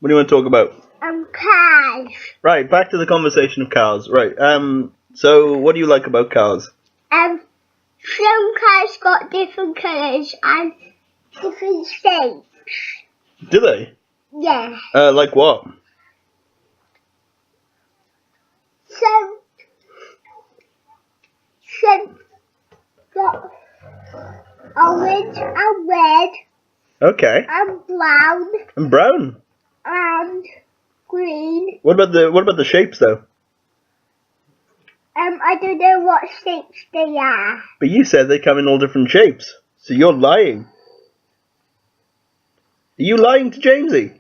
What do you want to talk about? Cars. Right, back to the conversation of cars. Right. So what do you like about cars? Some cars got different colours and different shapes. Do they? Yeah. Like what? Some got orange and red Okay. and brown And brown. and green. What about the shapes though? I don't know what shapes they are. But you said they come in all different shapes. So you're lying. Are you lying to Jamesy?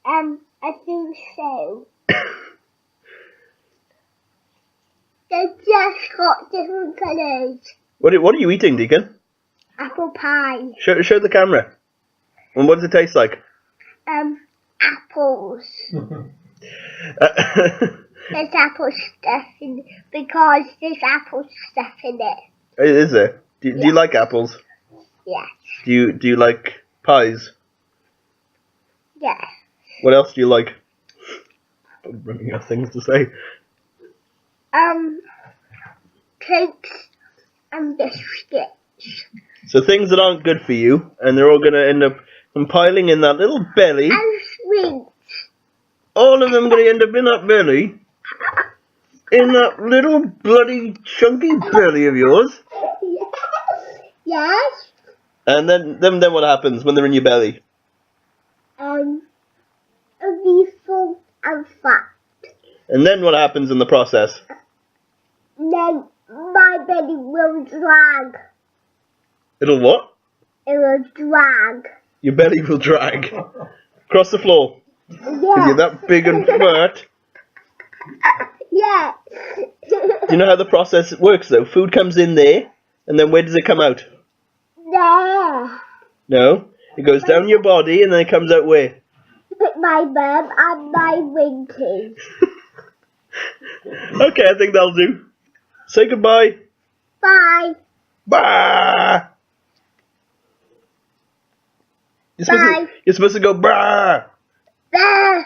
I think so. They just got different colours. What are you eating, Deacon? Apple pie. Show the camera. And what does it taste like? Apples. There's apple stuff in because there's apple stuff in it. Is there? Do you like apples? Yes. Do you like pies? Yes. What else do you like? I'm running out of things to say. Cakes and biscuits. So things that aren't good for you, and they're all going to end up compiling in that little belly. And sweets. All of them going to end up in that belly. In that little bloody chunky belly of yours. Yes. And then what happens when they're in your belly? It'll be full and fat. And then what happens in the process? Then my belly will drag. It'll what? It will drag. Your belly will drag across the floor. Yes. Because you're that big and fat. Yes. Do you know how the process works though? Food comes in there, and then where does it come out? There. No? It goes down your body, and then it comes out where? My bum and my winky. Okay, I think that'll do. Say goodbye. Bye. Bye. You're supposed to go brah. Bye.